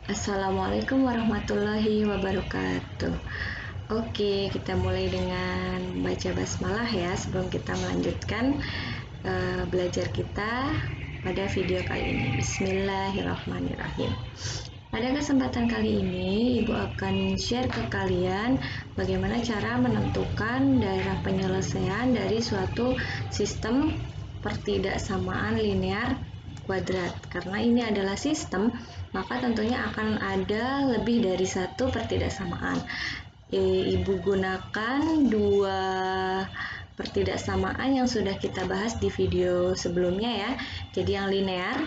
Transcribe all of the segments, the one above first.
Assalamualaikum warahmatullahi wabarakatuh. Oke, kita mulai dengan membaca basmalah ya sebelum kita melanjutkan belajar kita pada video kali ini. Bismillahirrahmanirrahim. Pada kesempatan kali ini, Ibu akan share ke kalian bagaimana cara menentukan daerah penyelesaian dari suatu sistem pertidaksamaan linear kuadrat. Karena ini adalah sistem, maka tentunya akan ada lebih dari satu pertidaksamaan. Ibu gunakan dua pertidaksamaan yang sudah kita bahas di video sebelumnya ya. Jadi yang linear,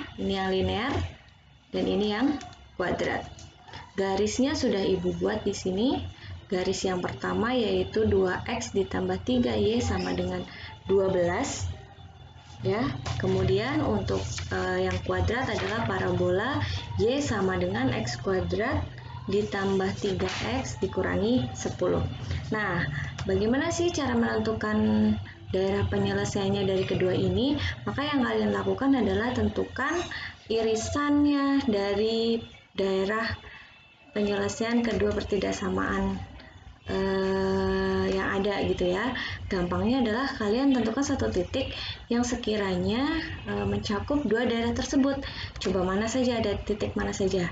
dan ini yang kuadrat. Garisnya sudah Ibu buat di sini. Garis yang pertama yaitu 2x ditambah 3y sama dengan 12. Ya, kemudian untuk yang kuadrat adalah parabola y sama dengan x kuadrat ditambah 3x dikurangi 10. Nah, bagaimana sih cara menentukan daerah penyelesaiannya dari kedua ini? Maka yang kalian lakukan adalah tentukan irisannya dari daerah penyelesaian kedua pertidaksamaan yang ada gitu ya. Gampangnya adalah kalian tentukan satu titik yang sekiranya mencakup dua daerah tersebut. Coba mana saja, ada titik mana saja?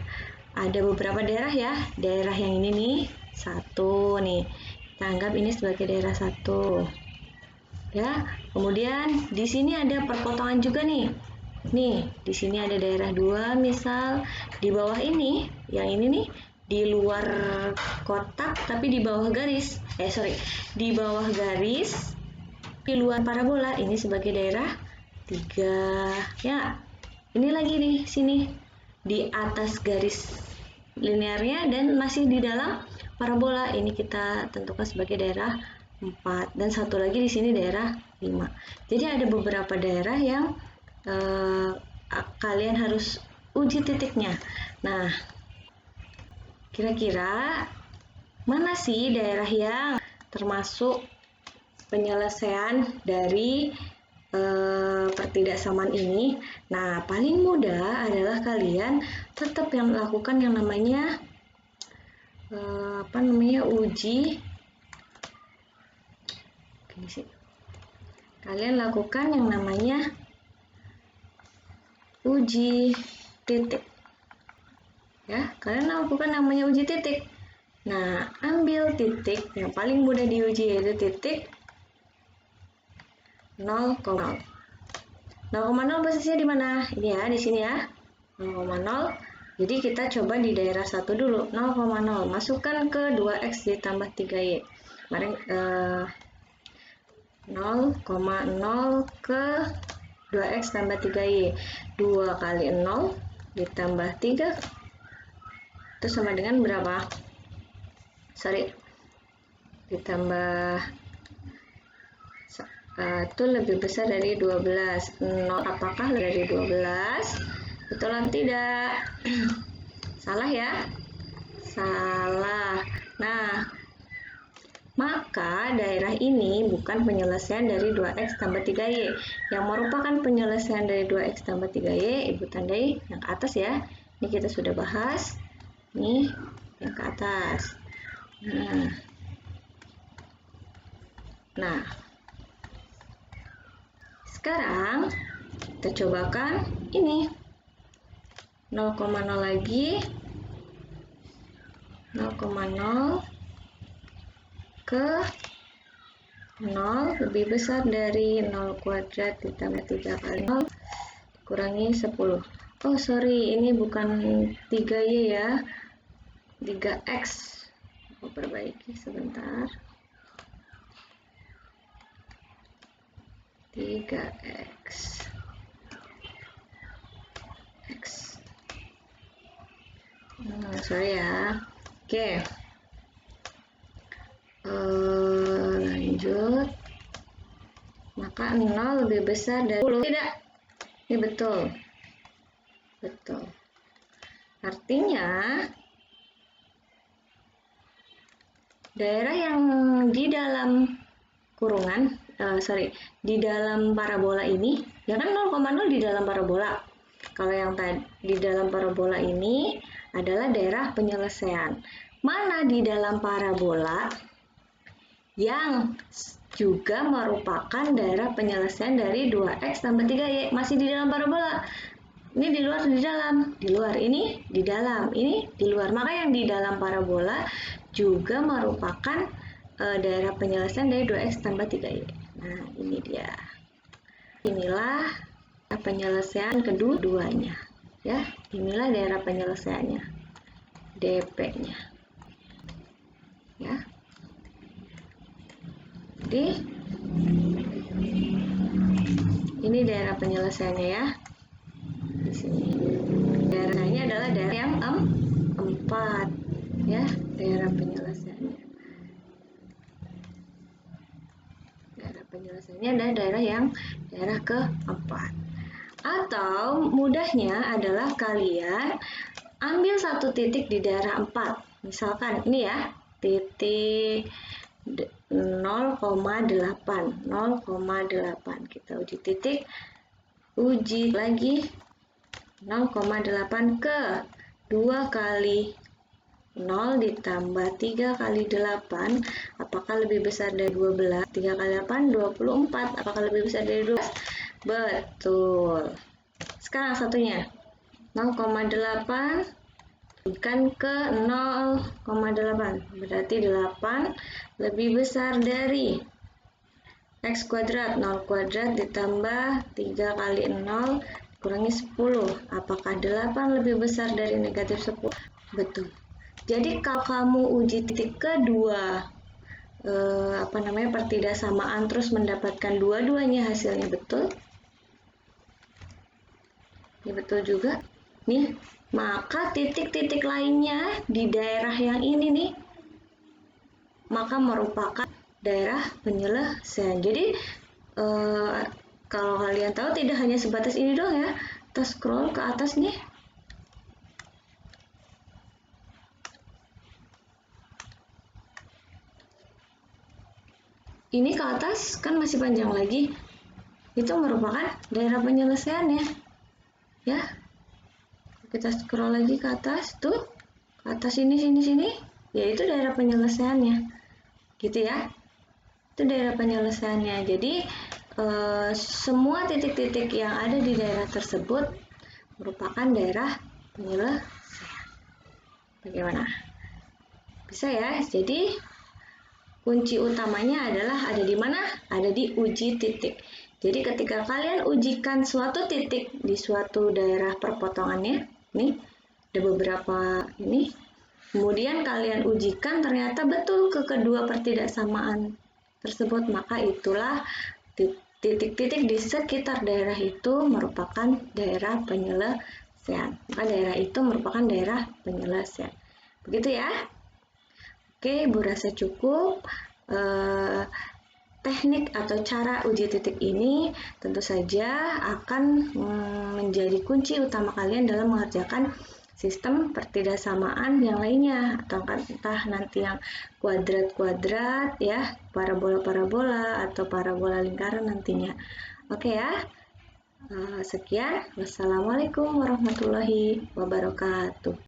Ada beberapa daerah ya. Daerah yang ini nih, satu nih. Kita anggap ini sebagai daerah satu. Ya, kemudian di sini ada perpotongan juga nih. Nih, di sini ada daerah 2 misal, di bawah ini, yang ini nih, di luar kotak tapi di bawah garis. Di bawah garis, di luar parabola, ini sebagai daerah 3. Ya, ini lagi di sini, di atas garis linearnya dan masih di dalam parabola, ini kita tentukan sebagai daerah 4, dan satu lagi di sini daerah 5. Jadi ada beberapa daerah yang kalian harus uji titiknya. Nah, kira-kira mana sih daerah yang termasuk penyelesaian dari pertidaksamaan ini? Nah, paling mudah adalah kalian tetap yang melakukan yang namanya uji. Kalian lakukan yang namanya uji titik. Ya, kalian lakukan namanya uji titik. Nah, ambil titik yang paling mudah diuji yaitu titik 0,0. 0,0 posisinya di mana? Ini ya, di sini ya. 0,0. Jadi kita coba di daerah 1 dulu. 0,0. Masukkan ke 2x ditambah 3y. Kemarin 0,0 ke 2x tambah 3y. 2 kali 0 ditambah 3 itu sama dengan berapa? Ditambah itu lebih besar dari 12. 0 apakah dari 12? Betul atau tidak? Salah ya? Salah. Nah, maka daerah ini bukan penyelesaian dari 2x tambah 3y. Yang merupakan penyelesaian dari 2x tambah 3y, Ibu tandai yang ke atas ya. Ini kita sudah bahas. Ini yang ke atas. Nah, sekarang kita cobakan ini 0,0 lagi, 0,0 ke 0 lebih besar dari 0 kuadrat ditambah 3 kali 0 kurangi 10. Oh sorry, ini bukan 3y ya, 3x. Aku perbaiki sebentar. 3x sorry ya. Oke. Lanjut. Maka 0 lebih besar dari 10. Tidak. Ini betul. Betul. Artinya daerah yang di dalam kurungan, di dalam parabola ini, ya kan 0,0 di dalam parabola. Kalau yang tadi di dalam parabola ini adalah daerah penyelesaian. Mana di dalam parabola yang juga merupakan daerah penyelesaian dari 2x tambah 3y. Masih di dalam parabola. Ini di luar, di dalam. Di luar, ini di dalam. Ini di luar. Maka yang di dalam parabola juga merupakan daerah penyelesaian dari 2x tambah 3y. Nah, ini dia. Inilah penyelesaian kedua-duanya. Ya, inilah daerah penyelesaiannya. DP-nya. Ya. Jadi, ini daerah penyelesaiannya ya. Di sini. Daerahnya adalah daerah yang 4. Ya, daerah penyelesaiannya. Daerah penyelesaiannya adalah daerah keempat. Atau mudahnya adalah kalian ambil satu titik di daerah 4. Misalkan ini ya, titik 0,8. Kita uji titik, uji lagi 0,8 ke 2 kali 0 ditambah 3 kali 8, apakah lebih besar dari 12? 3 kali 8, 24. Apakah lebih besar dari 12? Betul. Sekarang satunya, 0,8 kan ke 0,8. Berarti 8 lebih besar dari x kuadrat. 0 kuadrat ditambah 3 kali 0 kurangi 10. Apakah 8 lebih besar dari negatif 10? Betul. Jadi kalau kamu uji titik kedua pertidaksamaan terus mendapatkan dua-duanya hasilnya betul. Ini betul juga. Nih, maka titik-titik lainnya di daerah yang ini nih maka merupakan daerah penyelesaian. Jadi kalau kalian tahu tidak hanya sebatas ini doang ya. Kita scroll ke atas nih. Ini ke atas kan masih panjang lagi. Itu merupakan daerah penyelesaiannya. Ya. Kita scroll lagi ke atas tuh. Ke atas sini, yaitu daerah penyelesaiannya. Gitu ya. Itu daerah penyelesaiannya. Jadi semua titik-titik yang ada di daerah tersebut merupakan daerah penyelesaian. Bagaimana? Bisa ya? Jadi kunci utamanya adalah ada di mana? Ada di uji titik. Jadi ketika kalian ujikan suatu titik di suatu daerah perpotongannya, nih ada beberapa ini, kemudian kalian ujikan ternyata betul ke kedua pertidaksamaan tersebut, maka itulah titik-titik di sekitar daerah itu merupakan daerah penyelesaian. Maka daerah itu merupakan daerah penyelesaian. Begitu ya? Oke, Ibu rasa cukup. Teknik atau cara uji titik ini tentu saja akan menjadi kunci utama kalian dalam mengerjakan sistem pertidaksamaan yang lainnya, atau entah nanti yang kuadrat-kuadrat ya, parabola-parabola atau parabola lingkaran nantinya. Oke ya. Sekian. Wassalamualaikum warahmatullahi wabarakatuh.